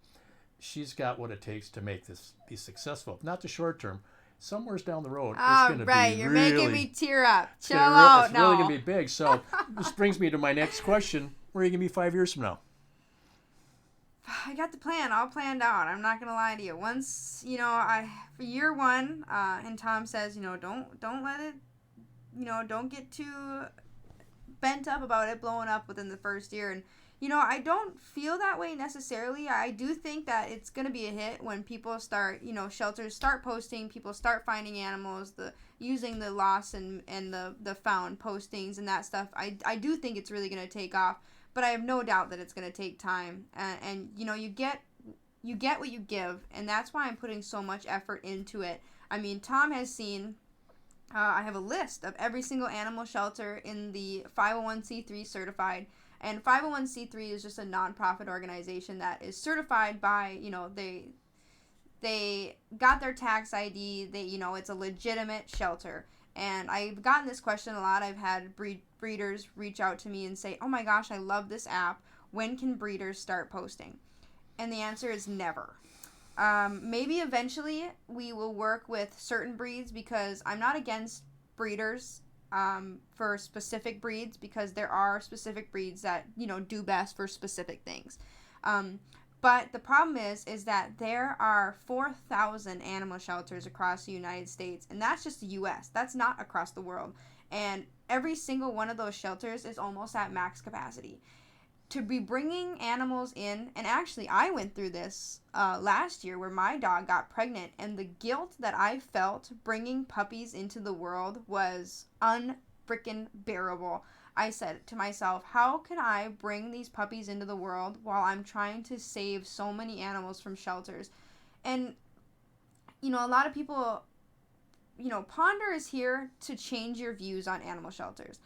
she's got what it takes to make this be successful. If not the short term, somewhere's down the road, it's going to be you're really, making me tear up. Chill out. It's really going to be big. So this brings me to my next question. Where are you going to be 5 years from now? I got the plan all planned out. I'm not gonna lie to you. Once for year 1, and Tom says, don't let it, don't get too bent up about it blowing up within the first year. And I don't feel that way necessarily. I do think that it's gonna be a hit when people start, shelters start posting, people start finding animals, using the lost and the found postings and that stuff. I do think it's really gonna take off. But I have no doubt that it's going to take time. And you get what you give. And that's why I'm putting so much effort into it. I mean, Tom has seen, I have a list of every single animal shelter in the 501c3 certified. And 501c3 is just a nonprofit organization that is certified by, they got their tax ID. It's a legitimate shelter. And I've gotten this question a lot. I've had breeders reach out to me and say, oh my gosh, I love this app. When can breeders start posting? And the answer is never. Maybe eventually we will work with certain breeds because I'm not against breeders for specific breeds because there are specific breeds that, do best for specific things. But the problem is that there are 4,000 animal shelters across the United States, and that's just the U.S. That's not across the world. And every single one of those shelters is almost at max capacity. To be bringing animals in, and actually I went through this last year where my dog got pregnant, and the guilt that I felt bringing puppies into the world was unfreaking bearable. I said to myself, how can I bring these puppies into the world while I'm trying to save so many animals from shelters? And, a lot of people, Pawndr is here to change your views on animal shelters.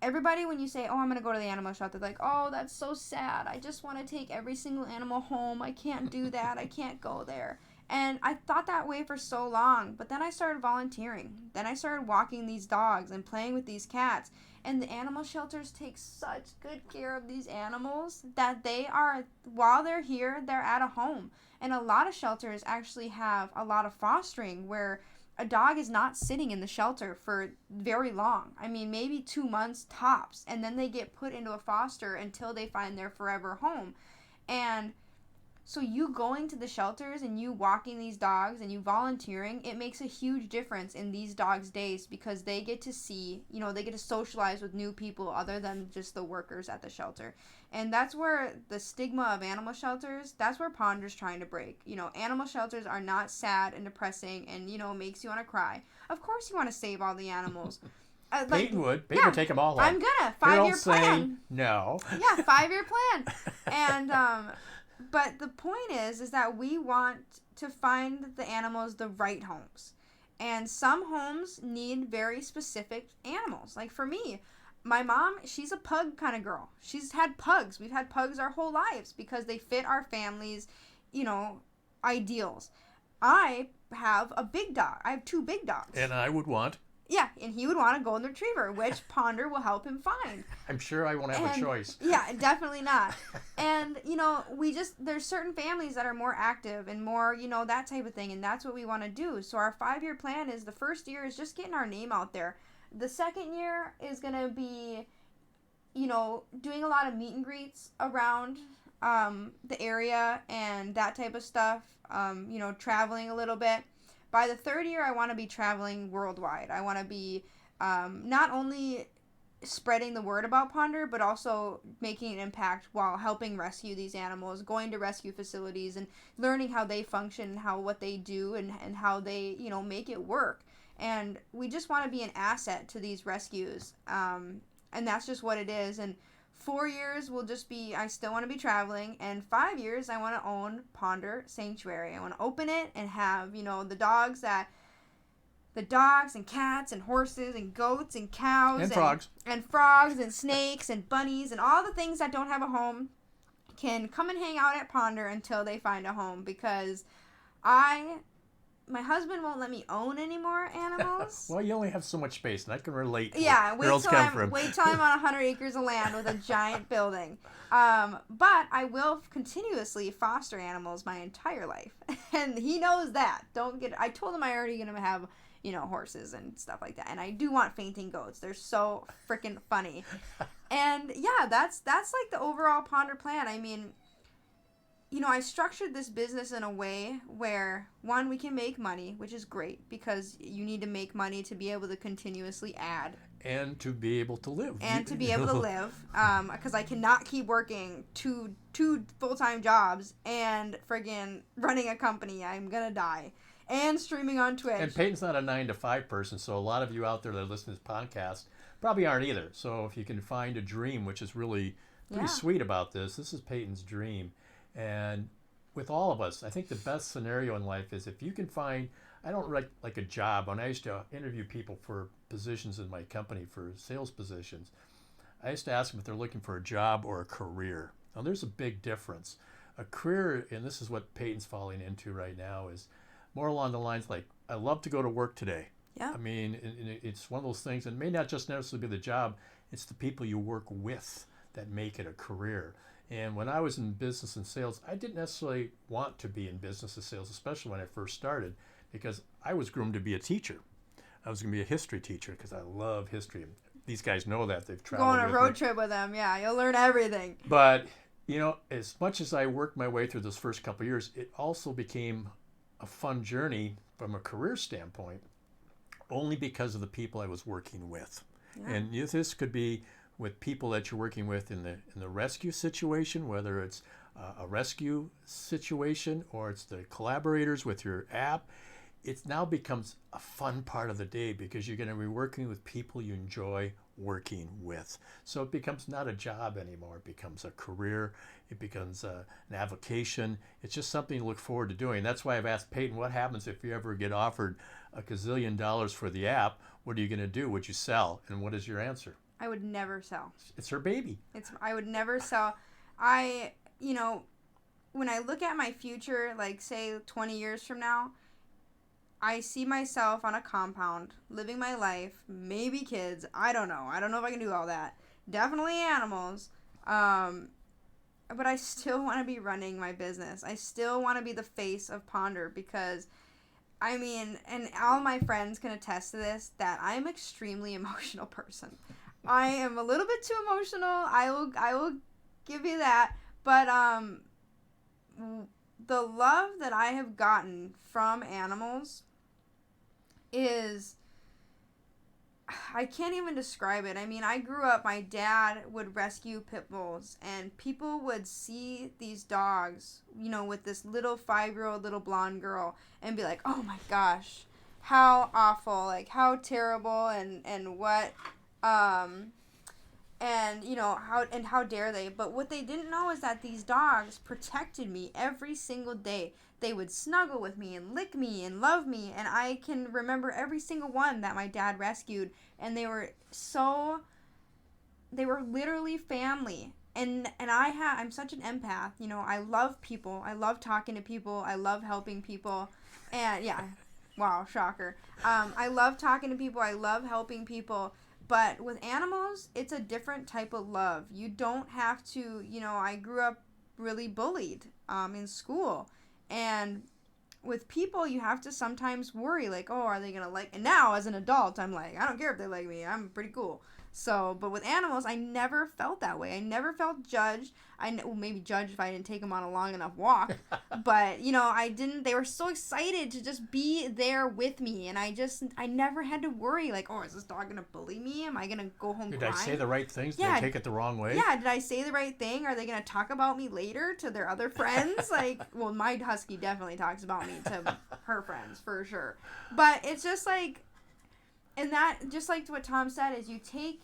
Everybody, when you say, oh, I'm going to go to the animal shelter, they're like, oh, that's so sad. I just want to take every single animal home. I can't do that. I can't go there. And I thought that way for so long. But then I started volunteering. Then I started walking these dogs and playing with these cats. And the animal shelters take such good care of these animals that while they're here, they're at a home. And a lot of shelters actually have a lot of fostering where a dog is not sitting in the shelter for very long. I mean, maybe 2 months tops. And then they get put into a foster until they find their forever home. And so you going to the shelters and you walking these dogs and you volunteering, it makes a huge difference in these dogs' days because they get to see, they get to socialize with new people other than just the workers at the shelter. And that's where the stigma of animal shelters, that's where Pawndr's trying to break. Animal shelters are not sad and depressing and, makes you want to cry. Of course you want to save all the animals. Peyton would. Peyton would take them all home. I'm gonna. 5-year plan. No. Yeah, 5-year plan. And, but the point is that we want to find the animals the right homes. And some homes need very specific animals. Like for me, my mom, she's a pug kind of girl. She's had pugs. We've had pugs our whole lives because they fit our family's, ideals. I have a big dog. I have 2 big dogs. And I would want. Yeah, and he would want a golden retriever, which Pawndr will help him find. I'm sure I won't have a choice. Yeah, definitely not. And, there's certain families that are more active and more, that type of thing, and that's what we want to do. So our 5-year plan is the first year is just getting our name out there. The second year is going to be, doing a lot of meet and greets around the area and that type of stuff, traveling a little bit. By the 3rd year, I want to be traveling worldwide. I want to be not only spreading the word about Pawndr, but also making an impact while helping rescue these animals, going to rescue facilities and learning how they function and what they do and how they, make it work. And we just want to be an asset to these rescues. And that's just what it is. And 4 years will just be, I still want to be traveling. And 5 years, I want to own Pawndr Sanctuary. I want to open it and have, the dogs and cats and horses and goats and cows. And frogs. And frogs and snakes and bunnies and all the things that don't have a home can come and hang out at Pawndr until they find a home because my husband won't let me own any more animals. Well, you only have so much space, and I can relate to yeah, where girls come from. Wait till I'm on 100 acres of land with a giant building. But I will continuously foster animals my entire life. And he knows that. I told him I already going to have, horses and stuff like that. And I do want fainting goats. They're so freaking funny. And yeah, that's like the overall Pawndr plan. I mean, I structured this business in a way where, one, we can make money, which is great because you need to make money to be able to continuously add. And to be able to live. Because I cannot keep working two full-time jobs and friggin' running a company. I'm going to die. And streaming on Twitch. And Peyton's not a 9-to-5 person, so a lot of you out there that listen to this podcast probably aren't either. So if you can find a dream, which is really pretty sweet about this is Peyton's dream. And with all of us, I think the best scenario in life is if you can find, I don't like a job. When I used to interview people for positions in my company, for sales positions, I used to ask them if they're looking for a job or a career. Now, there's a big difference. A career, and this is what Peyton's falling into right now, is more along the lines like, I love to go to work today. Yeah. I mean, it's one of those things, and it may not just necessarily be the job, it's the people you work with that make it a career. And when I was in business and sales, I didn't necessarily want to be in business and sales, especially when I first started, because I was groomed to be a teacher. I was going to be a history teacher because I love history. These guys know that. They've traveled Go on a road trip with them. Yeah, you'll learn everything. But, as much as I worked my way through those first couple of years, it also became a fun journey from a career standpoint, only because of the people I was working with. Yeah. And this could be with people that you're working with in the rescue situation, whether it's a rescue situation or it's the collaborators with your app. It now becomes a fun part of the day because you're going to be working with people you enjoy working with. So it becomes not a job anymore. It becomes a career. It becomes an avocation. It's just something to look forward to doing. That's why I've asked Peyton, what happens if you ever get offered $1 gazillion for the app? What are you going to do? Would you sell? And what is your answer? I would never sell. It's her baby. I would never sell. When I look at my future, like say 20 years from now, I see myself on a compound, living my life, maybe kids. I don't know. I don't know if I can do all that. Definitely animals. But I still want to be running my business. I still want to be the face of Pawndr because, and all my friends can attest to this, that I'm an extremely emotional person. I am a little bit too emotional. I will give you that. But the love that I have gotten from animals is, I can't even describe it. I grew up, my dad would rescue pit bulls, and people would see these dogs, with this little 5-year-old little blonde girl and be like, oh my gosh, how awful, like how terrible and what, how dare they? But what they didn't know is that these dogs protected me every single day. They would snuggle with me and lick me and love me, and I can remember every single one that my dad rescued, and they were literally family. And I'm such an empath. I love people. I love talking to people. I love helping people. And yeah, wow, shocker. I love talking to people. I love helping people. But with animals, it's a different type of love. You don't have to, I grew up really bullied in school. And with people, you have to sometimes worry, like, oh, are they going to like... And now, as an adult, I'm like, I don't care if they like me. I'm pretty cool. So, but with animals, I never felt that way. I never felt judged. Maybe judged if I didn't take them on a long enough walk. But, I didn't... They were so excited to just be there with me. And I never had to worry, like, oh, is this dog going to bully me? Am I going to go home crying? Did I say the right things? Did I take it the wrong way? Yeah, did I say the right thing? Are they going to talk about me later to their other friends? My husky definitely talks about me to her friends, for sure. But it's just like... And that, just like what Tom said, is you take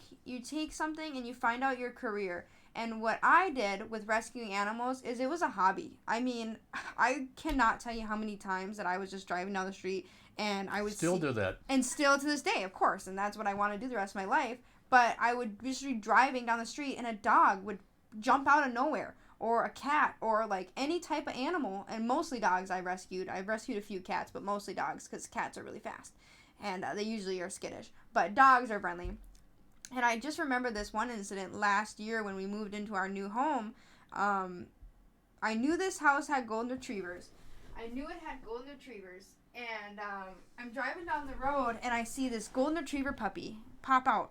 something and you find out your career. And what I did with rescuing animals is it was a hobby. I cannot tell you how many times that I was just driving down the street and I would still do that. And still to this day, of course. And that's what I want to do the rest of my life. But I would just be driving down the street and a dog would jump out of nowhere. Or a cat, or like any type of animal. And mostly dogs I've rescued. I've rescued a few cats, but mostly dogs because cats are really fast. And they usually are skittish. But dogs are friendly. And I just remember this one incident last year when we moved into our new home. I knew this house had golden retrievers. And I'm driving down the road and I see this golden retriever puppy pop out.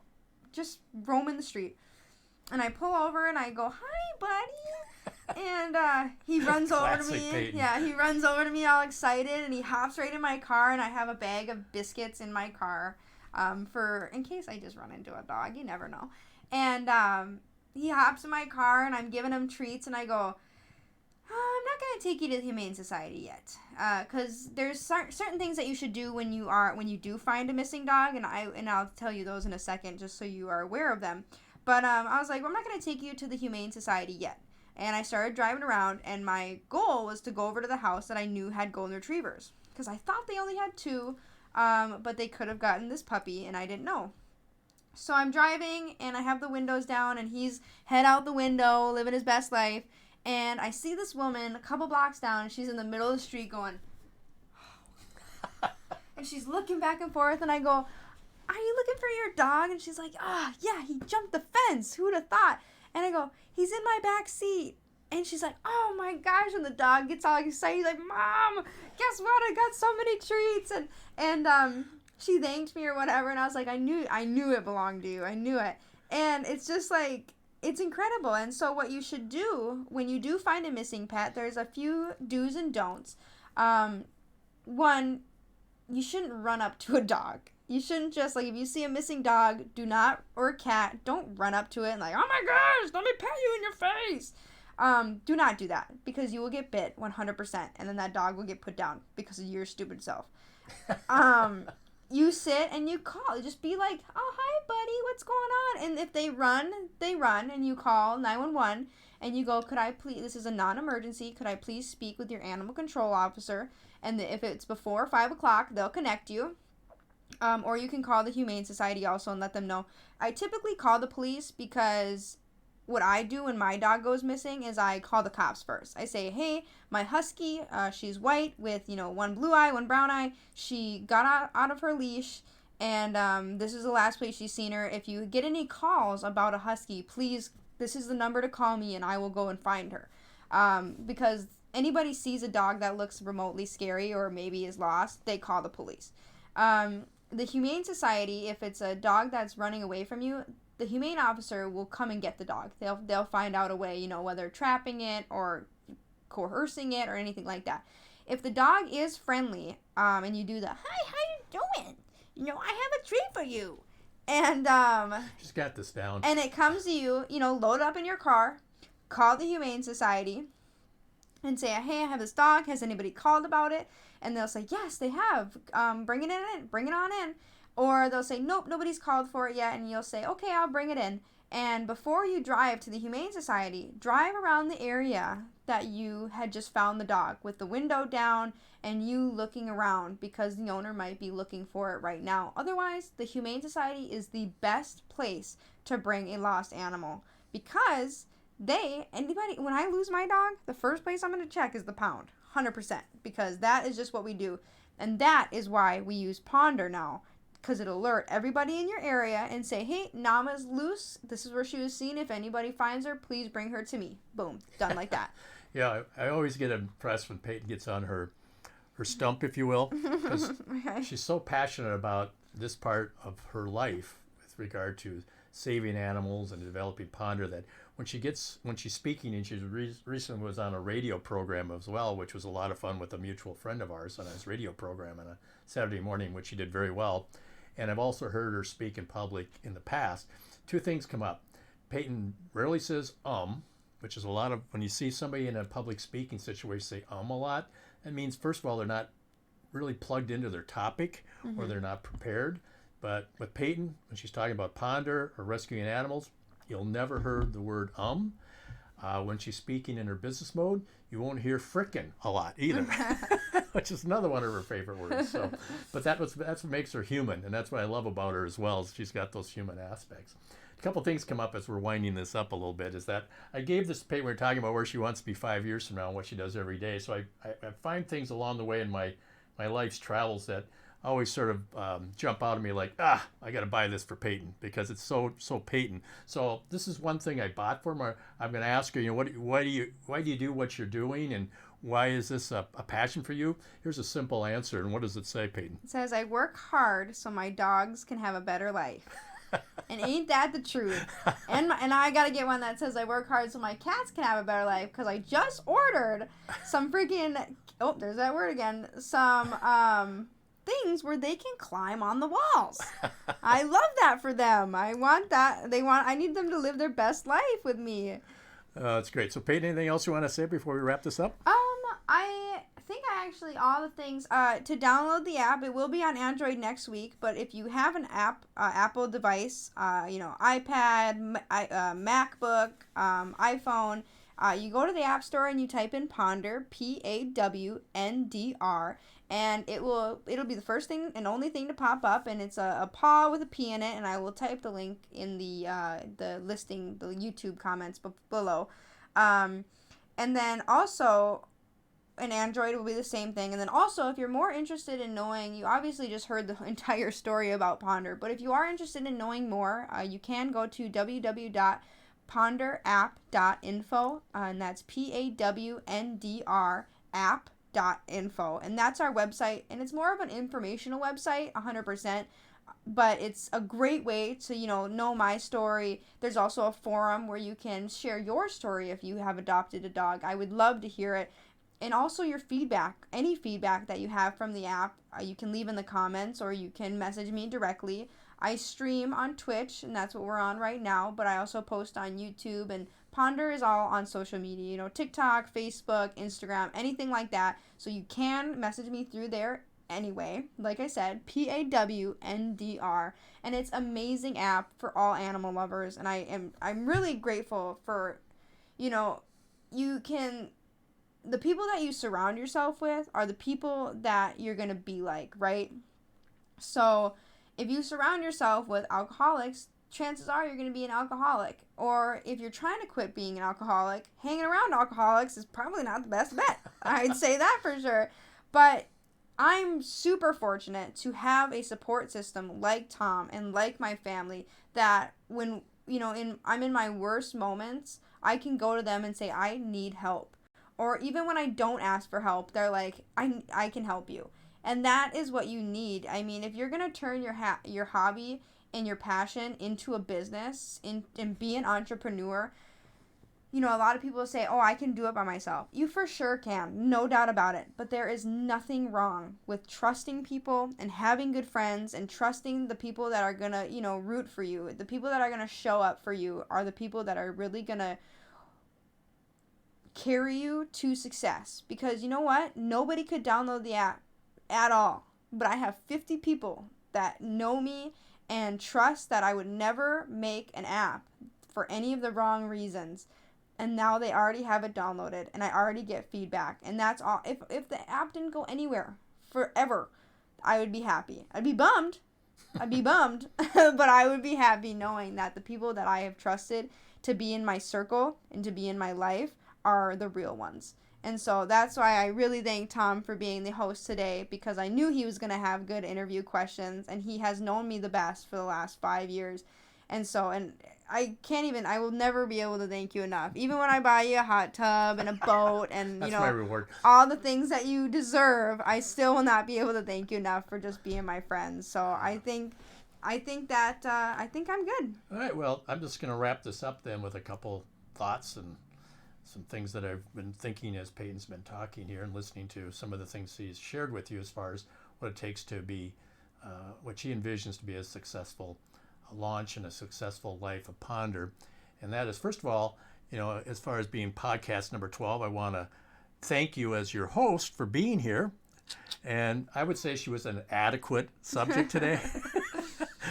Just roaming the street. And I pull over and I go, hi, buddy. And he runs over to me. Peyton. Yeah, he runs over to me all excited, and he hops right in my car, and I have a bag of biscuits in my car in case I just run into a dog. You never know. And he hops in my car, and I'm giving him treats, and I go, I'm not going to take you to the Humane Society yet, because there's certain things that you should do when you do find a missing dog, and I'll tell you those in a second just so you are aware of them. But I was like, well, I'm not going to take you to the Humane Society yet. And I started driving around, and my goal was to go over to the house that I knew had golden retrievers. Because I thought they only had 2, but they could have gotten this puppy, and I didn't know. So I'm driving, and I have the windows down, and he's head out the window, living his best life. And I see this woman a couple blocks down, and she's in the middle of the street going, and she's looking back and forth, and I go, are you looking for your dog? And she's like, yeah, he jumped the fence. Who'd have thought? And I go, he's in my back seat. And she's like, oh my gosh, and the dog gets all excited. He's like, Mom, guess what? I got so many treats. And she thanked me or whatever, and I was like, I knew it belonged to you. I knew it. And it's just like, it's incredible. And so what you should do when you do find a missing pet, there's a few do's and don'ts. One, you shouldn't run up to a dog. You shouldn't just, like, if you see a missing dog, or a cat, don't run up to it and like, oh my gosh, let me pet you in your face. Do not do that, because you will get bit 100%, and then that dog will get put down because of your stupid self. You sit and you call. Just be like, oh, hi, buddy, what's going on? And if they run, and you call 911, and you go, this is a non-emergency, could I please speak with your animal control officer? And if it's before 5 o'clock, they'll connect you. Or you can call the Humane Society also and let them know. I typically call the police, because what I do when my dog goes missing is I call the cops first. I say, hey, my husky, she's white with, one blue eye, one brown eye. She got out of her leash, and this is the last place she's seen her. If you get any calls about a husky, please, this is the number to call me, and I will go and find her. Because anybody sees a dog that looks remotely scary or maybe is lost, they call the police. The Humane Society, if it's a dog that's running away from you, the humane officer will come and get the dog. They'll find out a way, whether trapping it or coercing it or anything like that. If the dog is friendly, and you do the, hi, how you doing? I have a treat for you. And, she's got this down. And it comes to you, load up in your car, call the Humane Society, and say, hey, I have this dog. Has anybody called about it? And they'll say, yes, they have. Bring it in. Bring it on in. Or they'll say, nope, nobody's called for it yet. And you'll say, okay, I'll bring it in. And before you drive to the Humane Society, drive around the area that you had just found the dog with the window down and you looking around, because the owner might be looking for it right now. Otherwise, the Humane Society is the best place to bring a lost animal, because when I lose my dog, the first place I'm going to check is the pound, 100%, because that is just what we do. And that is why we use Pawndr now, because it'll alert everybody in your area and say, hey, Nama's loose. This is where she was seen. If anybody finds her, please bring her to me. Boom. Done like that. Yeah, I always get impressed when Peyton gets on her stump, if you will, because Okay. she's so passionate about this part of her life with regard to saving animals and developing Pawndr, that when she's speaking, and she recently was on a radio program as well, which was a lot of fun with a mutual friend of ours on his radio program on a Saturday morning, which she did very well. And I've also heard her speak in public in the past. Two things come up. Peyton rarely says which is a lot of, when you see somebody in a public speaking situation say a lot, that means, first of all, they're not really plugged into their topic, or they're not prepared. But with Peyton, when she's talking about Pawndr or rescuing animals, you'll never hear the word when she's speaking in her business mode, you won't hear frickin' a lot either, which is another one of her favorite words. So, but that's what makes her human, and that's what I love about her as well, is she's got those human aspects. A couple things come up as we're winding this up a little bit, is that I gave this Peyton, we were talking about where she wants to be 5 years from now and what she does every day. So I find things along the way in my life's travels that always sort of jump out at me like, I got to buy this for Peyton, because it's so Peyton. So this is one thing I bought for her. I'm going to ask her, why do you do what you're doing, and why is this a passion for you? Here's a simple answer. And what does it say, Peyton? It says, I work hard so my dogs can have a better life. And ain't that the truth? And I got to get one that says, I work hard so my cats can have a better life, because I just ordered some freaking, there's that word again, some things where they can climb on the walls. I love that for them. I want that. I need them to live their best life with me. That's great. So Peyton, anything else you want to say before we wrap this up? I think all the things, to download the app, it will be on Android next week, but if you have an Apple device, iPad, MacBook, iPhone, you go to the App Store and you type in Pawndr, Pawndr, and it'll be the first thing and only thing to pop up, and it's a paw with a P in it, and I will type the link in the listing, the YouTube comments below. And then also, in Android will be the same thing. And then also, if you're more interested in knowing, you obviously just heard the entire story about Pawndr, but if you are interested in knowing more, you can go to pawndr.info, and that's PAWNDR app.info, and that's our website, and it's more of an informational website, 100%, but it's a great way to, know my story. There's also a forum where you can share your story if you have adopted a dog. I would love to hear it. And also your feedback, any feedback that you have from the app, you can leave in the comments or you can message me directly. I stream on Twitch, and that's what we're on right now, but I also post on YouTube, and Pawndr is all on social media, TikTok, Facebook, Instagram, anything like that. So you can message me through there anyway. Like I said, PAWNDR, and it's an amazing app for all animal lovers, and I'm really grateful for, the people that you surround yourself with are the people that you're going to be like, right? So if you surround yourself with alcoholics, chances are you're going to be an alcoholic. Or if you're trying to quit being an alcoholic, hanging around alcoholics is probably not the best bet. I'd say that for sure. But I'm super fortunate to have a support system like Tom and like my family that when, I'm in my worst moments, I can go to them and say, I need help. Or even when I don't ask for help, they're like, I can help you. And that is what you need. I mean, if you're going to turn your hobby and your passion into a business and be an entrepreneur, a lot of people say, oh, I can do it by myself. You for sure can, no doubt about it. But there is nothing wrong with trusting people and having good friends and trusting the people that are going to, root for you. The people that are going to show up for you are the people that are really going to carry you to success. Because you know what? Nobody could download the app at all. But I have 50 people that know me and trust that I would never make an app for any of the wrong reasons. And now they already have it downloaded, and I already get feedback. And that's all. If the app didn't go anywhere forever, I would be happy. I'd be bummed, but I would be happy knowing that the people that I have trusted to be in my circle and to be in my life are the real ones. And so that's why I really thank Tom for being the host today, because I knew he was going to have good interview questions, and he has known me the best for the last 5 years. And I will never be able to thank you enough. Even when I buy you a hot tub and a boat and, That's my reward. All the things that you deserve, I still will not be able to thank you enough for just being my friend. So I think I'm good. All right. Well, I'm just going to wrap this up then with a couple thoughts and some things that I've been thinking as Peyton's been talking here and listening to some of the things he's shared with you as far as what it takes to be, what she envisions to be a successful launch and a successful life of Pawndr. And that is, first of all, as far as being podcast number 12, I want to thank you as your host for being here. And I would say she was an adequate subject today,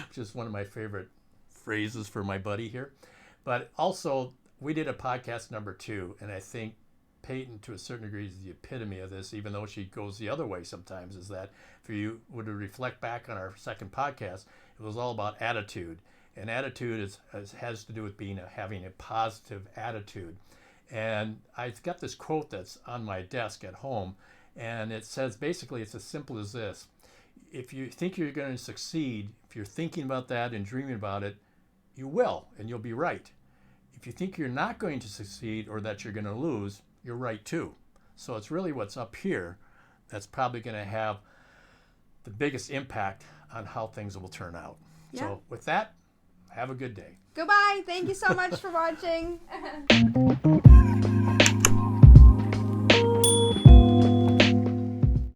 which is one of my favorite phrases for my buddy here. But also, we did a podcast number 2, and I think Peyton, to a certain degree, is the epitome of this, even though she goes the other way sometimes, is that if you were to reflect back on our second podcast, it was all about attitude. And attitude has to do with having a positive attitude. And I've got this quote that's on my desk at home, and it says, basically, it's as simple as this. If you think you're going to succeed, if you're thinking about that and dreaming about it, you will, and you'll be right. If you think you're not going to succeed or that you're going to lose, you're right too. So it's really what's up here that's probably going to have the biggest impact on how things will turn out. Yeah. So with that, have a good day. Goodbye. Thank you so much for watching.